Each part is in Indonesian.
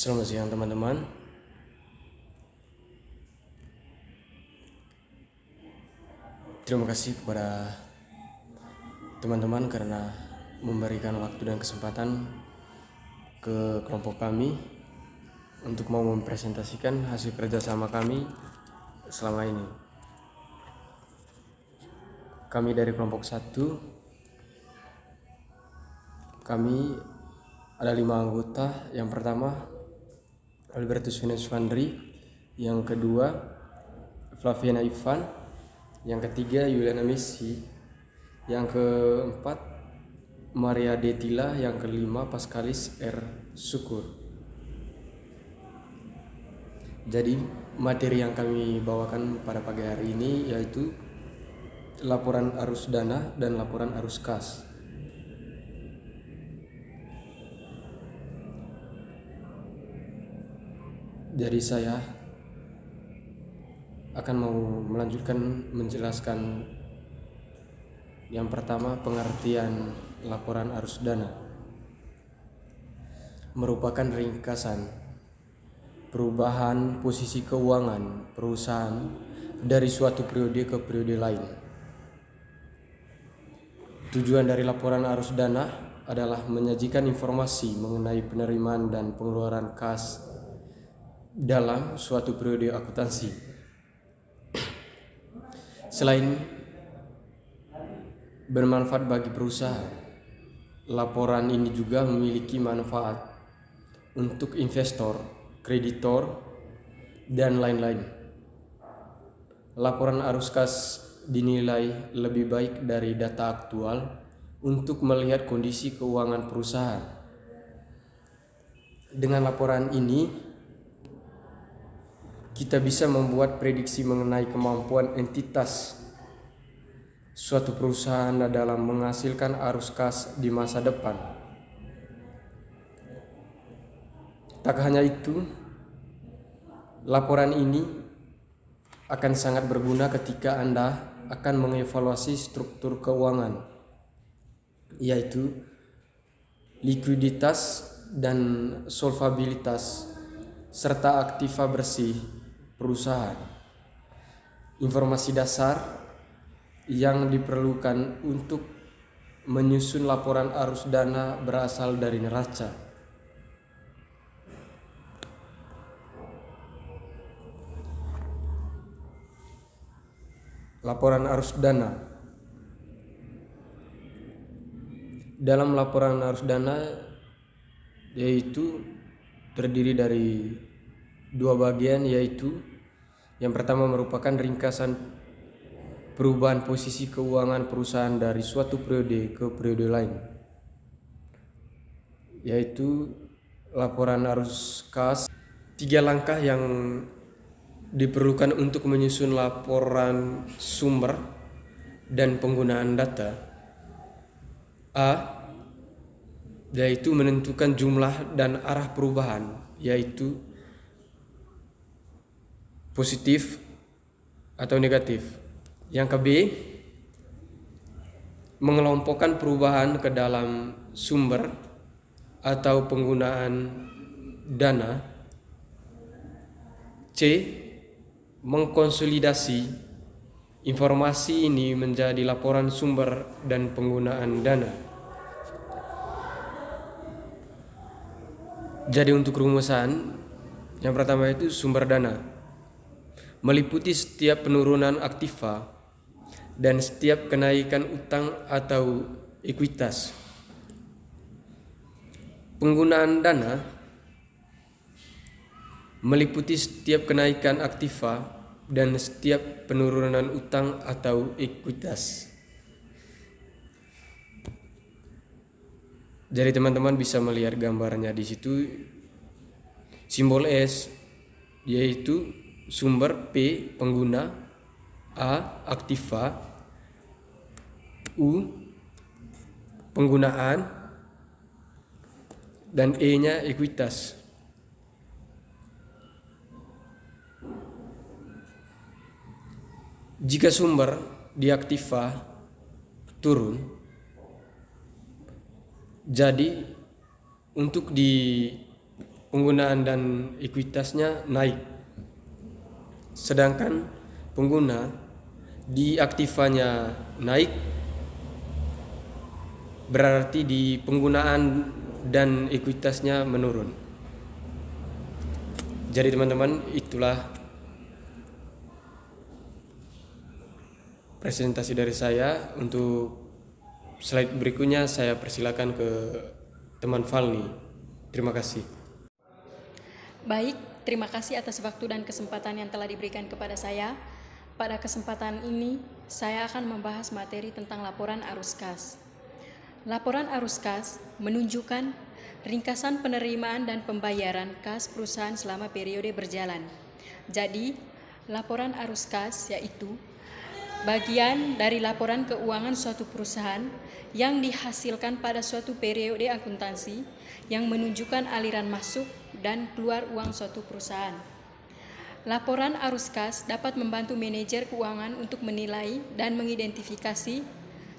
Selamat siang teman-teman. Terima kasih kepada teman-teman karena memberikan waktu dan kesempatan ke kelompok kami untuk mau mempresentasikan hasil kerjasama kami selama ini. Kami dari kelompok 1, kami ada 5 anggota. Yang pertama Albertus Venus Vandri, yang kedua Flaviana Ivan, yang ketiga Yuliana Messi, yang keempat Maria Detila, yang kelima Pascalis R. Syukur. Jadi materi yang kami bawakan pada pagi hari ini yaitu laporan arus dana dan laporan arus kas. Jadi saya akan mau melanjutkan menjelaskan yang pertama, pengertian laporan arus dana merupakan ringkasan perubahan posisi keuangan perusahaan dari suatu periode ke periode lain. Tujuan dari laporan arus dana adalah menyajikan informasi mengenai penerimaan dan pengeluaran kas dalam suatu periode akuntansi. Selain bermanfaat bagi perusahaan, laporan ini juga memiliki manfaat untuk investor, kreditor, dan lain-lain. Laporan arus kas dinilai lebih baik dari data aktual untuk melihat kondisi keuangan perusahaan. Dengan laporan ini kita bisa membuat prediksi mengenai kemampuan entitas suatu perusahaan dalam menghasilkan arus kas di masa depan. Tak hanya itu, laporan ini akan sangat berguna ketika Anda akan mengevaluasi struktur keuangan, yaitu likuiditas dan solvabilitas serta aktiva bersih perusahaan. Informasi dasar yang diperlukan untuk menyusun laporan arus dana berasal dari neraca. Laporan arus dana. Dalam laporan arus dana yaitu terdiri dari 2 bagian, yaitu yang pertama merupakan ringkasan perubahan posisi keuangan perusahaan dari suatu periode ke periode lain, yaitu laporan arus kas. 3 langkah yang diperlukan untuk menyusun laporan sumber dan penggunaan data. A, yaitu menentukan jumlah dan arah perubahan, yaitu positif atau negatif. Yang ke B, mengelompokkan perubahan ke dalam sumber atau penggunaan dana. C, mengkonsolidasi informasi ini menjadi laporan sumber dan penggunaan dana. Jadi untuk rumusan, yang pertama itu sumber dana meliputi setiap penurunan aktiva dan setiap kenaikan utang atau ekuitas. Penggunaan dana meliputi setiap kenaikan aktiva dan setiap penurunan utang atau ekuitas. Jadi teman-teman bisa melihat gambarnya di situ. Simbol S yaitu sumber, P pengguna, A aktiva, U penggunaan, dan E-nya ekuitas. Jika sumber di aktiva turun, jadi untuk di penggunaan dan ekuitasnya naik. Sedangkan pengguna di aktivanya naik, berarti di penggunaan dan ekuitasnya menurun. Jadi teman-teman, itulah presentasi dari saya. Untuk slide berikutnya saya persilakan ke teman Falni. Terima kasih. Baik, terima kasih atas waktu dan kesempatan yang telah diberikan kepada saya. Pada kesempatan ini, saya akan membahas materi tentang laporan arus kas. Laporan arus kas menunjukkan ringkasan penerimaan dan pembayaran kas perusahaan selama periode berjalan. Jadi, laporan arus kas yaitu bagian dari laporan keuangan suatu perusahaan yang dihasilkan pada suatu periode akuntansi yang menunjukkan aliran masuk dan keluar uang suatu perusahaan. Laporan arus kas dapat membantu manajer keuangan untuk menilai dan mengidentifikasi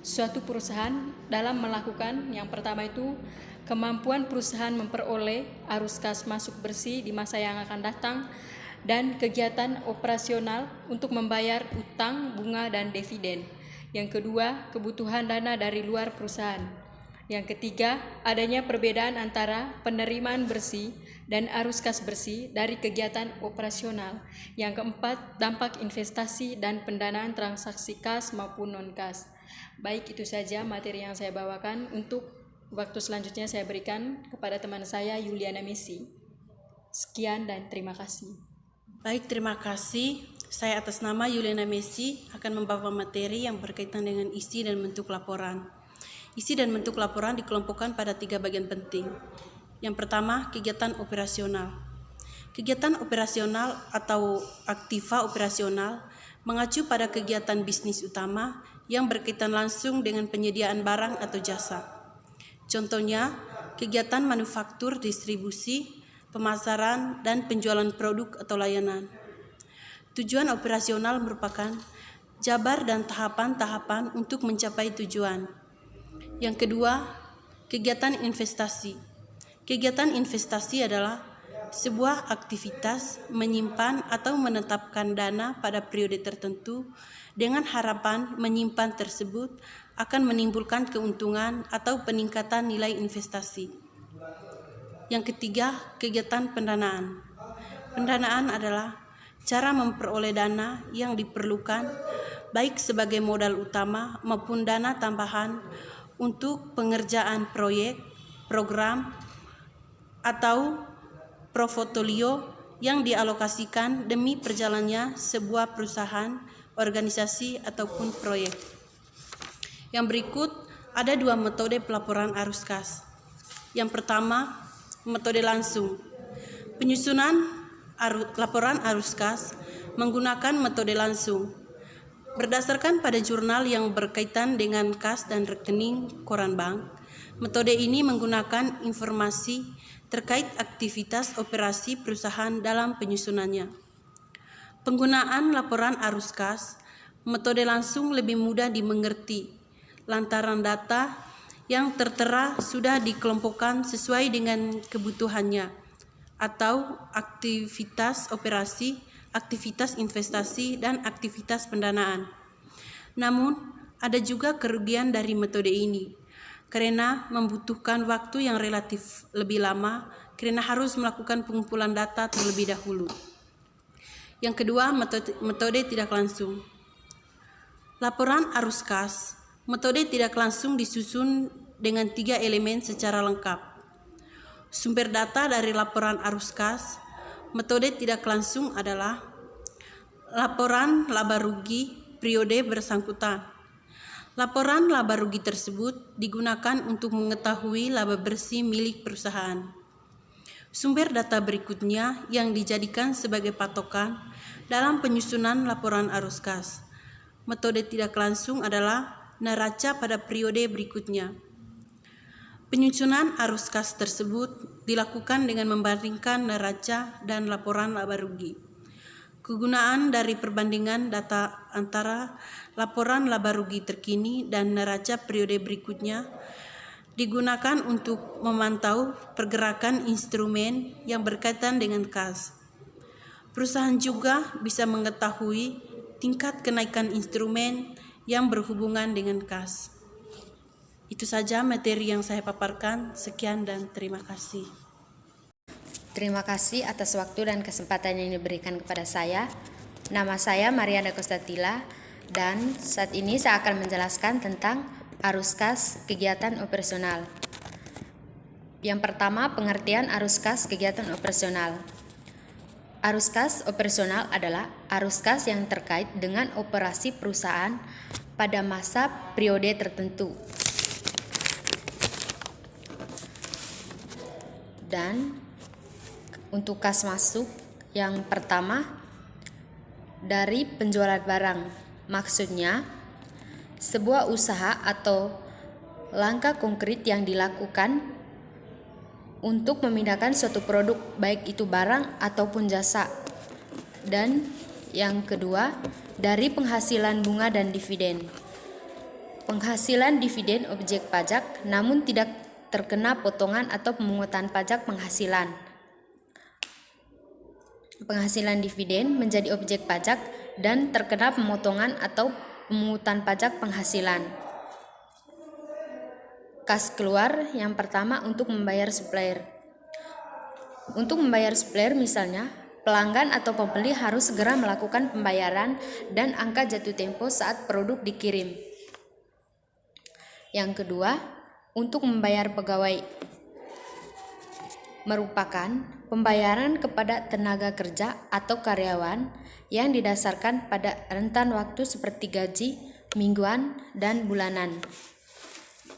suatu perusahaan dalam melakukan yang pertama itu kemampuan perusahaan memperoleh arus kas masuk bersih di masa yang akan datang dan kegiatan operasional untuk membayar utang, bunga, dan dividen. Yang kedua, kebutuhan dana dari luar perusahaan. Yang ketiga, adanya perbedaan antara penerimaan bersih dan arus kas bersih dari kegiatan operasional. Yang keempat, dampak investasi dan pendanaan transaksi kas maupun non-kas. Baik, itu saja materi yang saya bawakan. Untuk waktu selanjutnya saya berikan kepada teman saya Yuliana Messi. Sekian dan terima kasih. Baik, terima kasih. Saya atas nama Yuliana Messi akan membawa materi yang berkaitan dengan isi dan bentuk laporan. Isi dan bentuk laporan dikelompokkan pada 3 bagian penting. Yang pertama, kegiatan operasional. Kegiatan operasional atau aktiva operasional mengacu pada kegiatan bisnis utama yang berkaitan langsung dengan penyediaan barang atau jasa. Contohnya, kegiatan manufaktur, distribusi, pemasaran, dan penjualan produk atau layanan. Tujuan operasional merupakan jabar dan tahapan-tahapan untuk mencapai tujuan. Yang kedua, kegiatan investasi. Kegiatan investasi adalah sebuah aktivitas menyimpan atau menetapkan dana pada periode tertentu dengan harapan menyimpan tersebut akan menimbulkan keuntungan atau peningkatan nilai investasi. Yang ketiga, kegiatan pendanaan. Pendanaan adalah cara memperoleh dana yang diperlukan baik sebagai modal utama maupun dana tambahan untuk pengerjaan proyek, program, atau portofolio yang dialokasikan demi perjalannya sebuah perusahaan, organisasi, ataupun proyek. Yang berikut ada 2 metode pelaporan arus kas. Yang pertama, metode langsung. Penyusunan laporan arus kas menggunakan metode langsung. Berdasarkan pada jurnal yang berkaitan dengan kas dan rekening koran bank, metode ini menggunakan informasi terkait aktivitas operasi perusahaan dalam penyusunannya. Penggunaan laporan arus kas, metode langsung lebih mudah dimengerti, lantaran data yang tertera sudah dikelompokkan sesuai dengan kebutuhannya, atau aktivitas operasi, aktivitas investasi, dan aktivitas pendanaan. Namun, ada juga kerugian dari metode ini, karena membutuhkan waktu yang relatif lebih lama karena harus melakukan pengumpulan data terlebih dahulu. Yang kedua, metode tidak langsung. Laporan arus kas, metode tidak langsung disusun dengan 3 elemen secara lengkap. Sumber data dari laporan arus kas, metode tidak langsung adalah laporan laba rugi periode bersangkutan. Laporan laba rugi tersebut digunakan untuk mengetahui laba bersih milik perusahaan. Sumber data berikutnya yang dijadikan sebagai patokan dalam penyusunan laporan arus kas. Metode tidak langsung adalah neraca pada periode berikutnya. Penyusunan arus kas tersebut dilakukan dengan membandingkan neraca dan laporan laba rugi. Kegunaan dari perbandingan data antara laporan laba rugi terkini dan neraca periode berikutnya digunakan untuk memantau pergerakan instrumen yang berkaitan dengan kas. Perusahaan juga bisa mengetahui tingkat kenaikan instrumen yang berhubungan dengan kas. Itu saja materi yang saya paparkan. Sekian dan terima kasih. Terima kasih atas waktu dan kesempatan yang diberikan kepada saya. Nama saya Mariana Kostatila dan saat ini saya akan menjelaskan tentang arus kas kegiatan operasional. Yang pertama, pengertian arus kas kegiatan operasional. Arus kas operasional adalah arus kas yang terkait dengan operasi perusahaan pada masa periode tertentu. Dan untuk kas masuk yang pertama dari penjualan barang, maksudnya sebuah usaha atau langkah konkret yang dilakukan untuk memindahkan suatu produk, baik itu barang ataupun jasa. Dan yang kedua dari penghasilan bunga dan dividen. Penghasilan dividen objek pajak namun tidak terkena potongan atau pemungutan pajak penghasilan. Penghasilan dividen menjadi objek pajak dan terkena pemotongan atau pemungutan pajak penghasilan. Kas keluar yang pertama untuk membayar supplier. Untuk membayar supplier misalnya, pelanggan atau pembeli harus segera melakukan pembayaran dan angka jatuh tempo saat produk dikirim. Yang kedua, untuk membayar pegawai merupakan pembayaran kepada tenaga kerja atau karyawan yang didasarkan pada rentan waktu seperti gaji, mingguan, dan bulanan.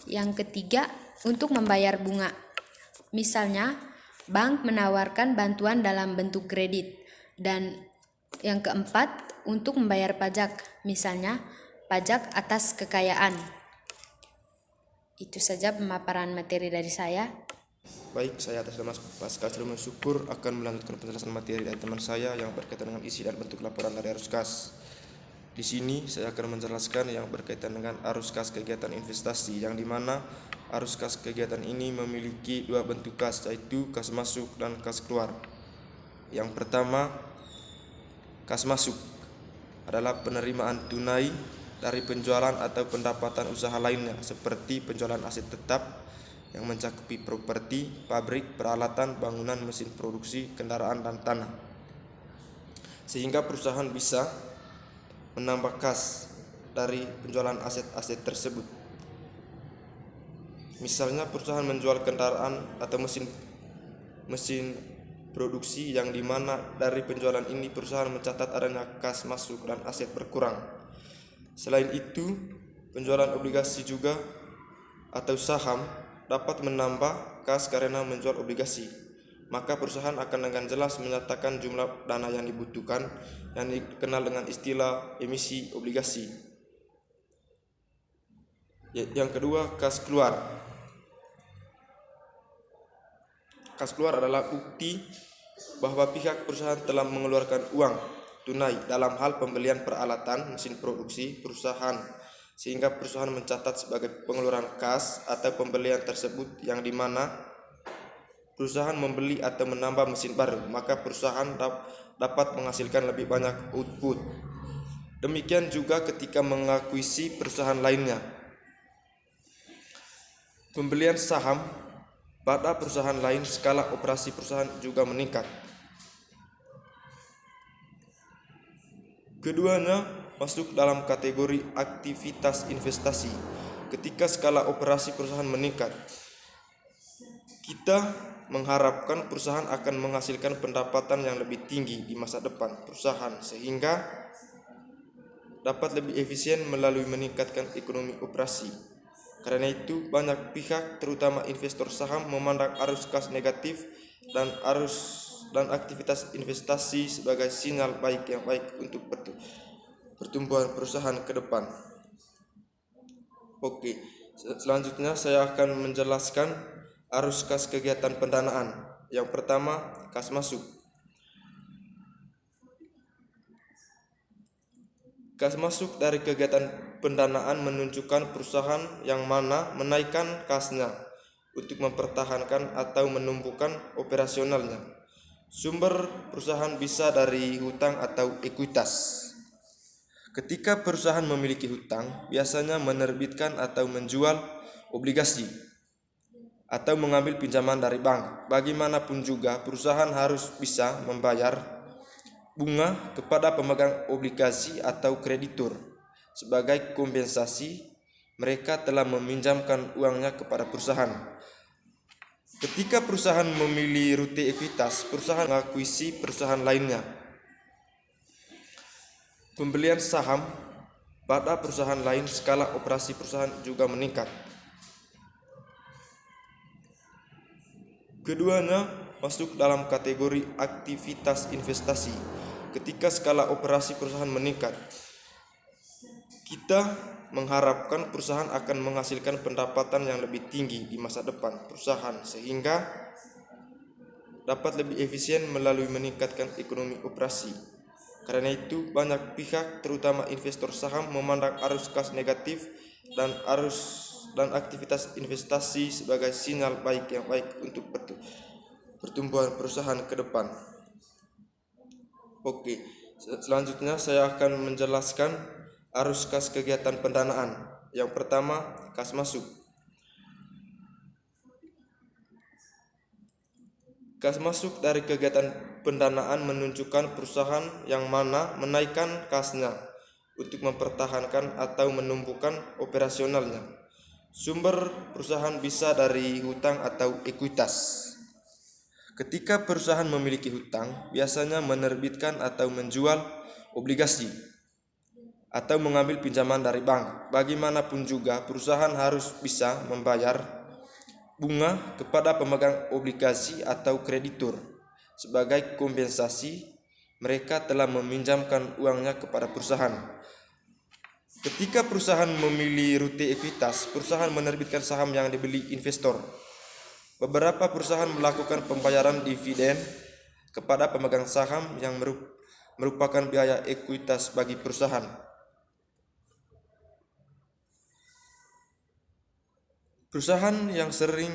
Yang ketiga, untuk membayar bunga. Misalnya, bank menawarkan bantuan dalam bentuk kredit. Dan yang keempat, untuk membayar pajak. Misalnya, pajak atas kekayaan. Itu saja pemaparan materi dari saya. Baik, saya atas nama Pasca Cermin Syukur akan melanjutkan penjelasan materi dari teman saya yang berkaitan dengan isi dan bentuk laporan dari arus kas. Di sini saya akan menjelaskan yang berkaitan dengan arus kas kegiatan investasi, yang dimana arus kas kegiatan ini memiliki dua bentuk kas, yaitu kas masuk dan kas keluar. Yang pertama, kas masuk adalah penerimaan tunai dari penjualan atau pendapatan usaha lainnya, seperti penjualan aset tetap yang mencakupi properti, pabrik, peralatan, bangunan, mesin produksi, kendaraan, dan tanah. Sehingga perusahaan bisa menambah kas dari penjualan aset-aset tersebut. Misalnya perusahaan menjual kendaraan atau mesin produksi, yang dimana dari penjualan ini perusahaan mencatat adanya kas masuk dan aset berkurang. Selain itu, penjualan obligasi juga atau saham dapat menambah kas karena menjual obligasi. Maka perusahaan akan dengan jelas menyatakan jumlah dana yang dibutuhkan, yang dikenal dengan istilah emisi obligasi. Yang kedua, kas keluar. Kas keluar adalah bukti bahwa pihak perusahaan telah mengeluarkan uang tunai dalam hal pembelian peralatan mesin produksi perusahaan, sehingga perusahaan mencatat sebagai pengeluaran kas atau pembelian tersebut, yang dimana perusahaan membeli atau menambah mesin baru, maka perusahaan dapat menghasilkan lebih banyak output. Demikian juga ketika mengakuisisi perusahaan lainnya. Pembelian saham pada perusahaan lain, skala operasi perusahaan juga meningkat. Keduanya masuk dalam kategori aktivitas investasi. Ketika skala operasi perusahaan meningkat, kita mengharapkan perusahaan akan menghasilkan pendapatan yang lebih tinggi di masa depan perusahaan, sehingga dapat lebih efisien melalui meningkatkan ekonomi operasi. Karena itu, banyak pihak, terutama investor saham, memandang arus kas negatif dan aktivitas investasi sebagai sinyal yang baik untuk pertumbuhan perusahaan ke depan. Oke, selanjutnya saya akan menjelaskan arus kas kegiatan pendanaan. Yang pertama, kas masuk. Kas masuk dari kegiatan pendanaan menunjukkan perusahaan yang mana menaikkan kasnya untuk mempertahankan atau menumbuhkan operasionalnya. Sumber perusahaan bisa dari hutang atau ekuitas. Ketika perusahaan memiliki hutang, biasanya menerbitkan atau menjual obligasi atau mengambil pinjaman dari bank. Bagaimanapun juga, perusahaan harus bisa membayar bunga kepada pemegang obligasi atau kreditur. Sebagai kompensasi, mereka telah meminjamkan uangnya kepada perusahaan. Ketika perusahaan memilih rute ekuitas, perusahaan mengakuisisi perusahaan lainnya. Pembelian saham pada perusahaan lain, skala operasi perusahaan juga meningkat. Keduanya masuk dalam kategori aktivitas investasi. Ketika skala operasi perusahaan meningkat, kita mengharapkan perusahaan akan menghasilkan pendapatan yang lebih tinggi di masa depan perusahaan sehingga dapat lebih efisien melalui meningkatkan ekonomi operasi. Karena itu, banyak pihak, terutama investor saham, memandang arus kas negatif dan aktivitas investasi sebagai sinyal yang baik untuk pertumbuhan perusahaan ke depan. Oke, selanjutnya saya akan menjelaskan arus kas kegiatan pendanaan. Yang pertama, kas masuk. Kas masuk dari kegiatan pendanaan menunjukkan perusahaan yang mana menaikkan kasnya untuk mempertahankan atau menumbuhkan operasionalnya. Sumber perusahaan bisa dari hutang atau ekuitas. Ketika perusahaan memiliki hutang, biasanya menerbitkan atau menjual obligasi atau mengambil pinjaman dari bank. Bagaimanapun juga, perusahaan harus bisa membayar bunga kepada pemegang obligasi atau kreditur. Sebagai kompensasi, mereka telah meminjamkan uangnya kepada perusahaan. Ketika perusahaan memilih rute ekuitas, perusahaan menerbitkan saham yang dibeli investor. Beberapa perusahaan melakukan pembayaran dividen kepada pemegang saham yang merupakan biaya ekuitas bagi perusahaan. Perusahaan yang sering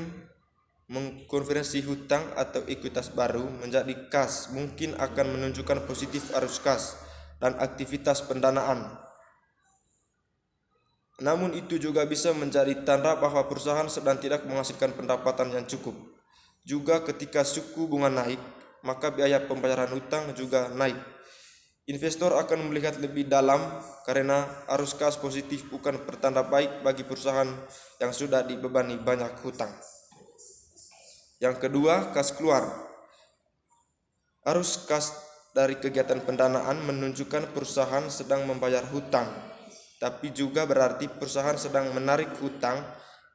mengkonversi hutang atau ekuitas baru menjadi kas mungkin akan menunjukkan positif arus kas dan aktivitas pendanaan. Namun itu juga bisa menjadi tanda bahwa perusahaan sedang tidak menghasilkan pendapatan yang cukup. Juga ketika suku bunga naik, maka biaya pembayaran hutang juga naik. Investor akan melihat lebih dalam karena arus kas positif bukan pertanda baik bagi perusahaan yang sudah dibebani banyak hutang. Yang kedua, kas keluar. Arus kas dari kegiatan pendanaan menunjukkan perusahaan sedang membayar hutang, tapi juga berarti perusahaan sedang menarik hutang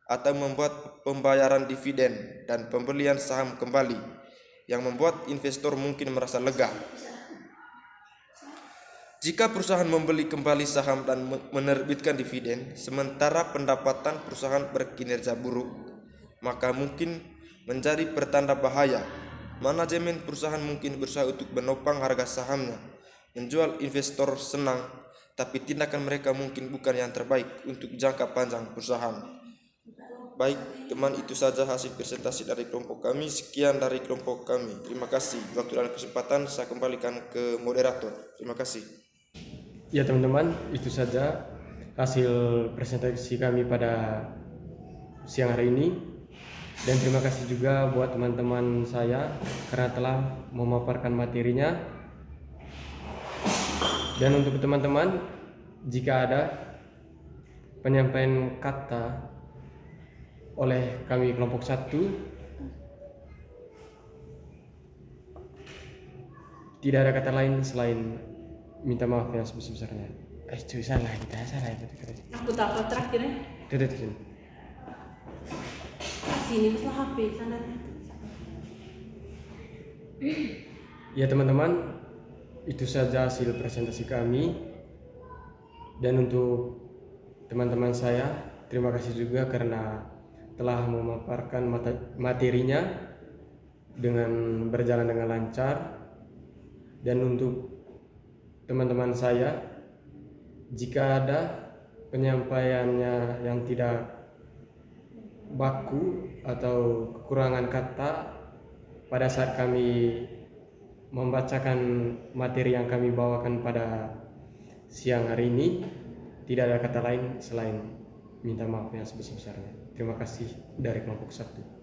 atau membuat pembayaran dividen dan pembelian saham kembali, yang membuat investor mungkin merasa lega. Jika perusahaan membeli kembali saham dan menerbitkan dividen, sementara pendapatan perusahaan berkinerja buruk, maka mungkin menjadi pertanda bahaya. Manajemen perusahaan mungkin berusaha untuk menopang harga sahamnya, menjual investor senang, tapi tindakan mereka mungkin bukan yang terbaik untuk jangka panjang perusahaan. Baik teman, itu saja hasil presentasi dari kelompok kami. Sekian dari kelompok kami. Terima kasih. Waktu dan kesempatan saya kembalikan ke moderator. Terima kasih. Ya teman-teman, itu saja hasil presentasi kami pada siang hari ini. Dan terima kasih juga buat teman-teman saya karena telah memaparkan materinya. Dan untuk teman-teman, jika ada penyampaian kata oleh kami kelompok 1, tidak ada kata lain selain minta maaf yang sebesar-besarnya. Salah kita. Aku tak kontrak kira. Tidak sini. Sini masalah HP sana. Ya teman-teman, itu saja hasil presentasi kami. Dan untuk teman-teman saya, terima kasih juga karena telah memaparkan materinya dengan berjalan dengan lancar. Dan untuk teman-teman saya, jika ada penyampaiannya yang tidak baku atau kekurangan kata pada saat kami membacakan materi yang kami bawakan pada siang hari ini, tidak ada kata lain selain minta maaf yang sebesar-besarnya. Terima kasih dari kelompok 1.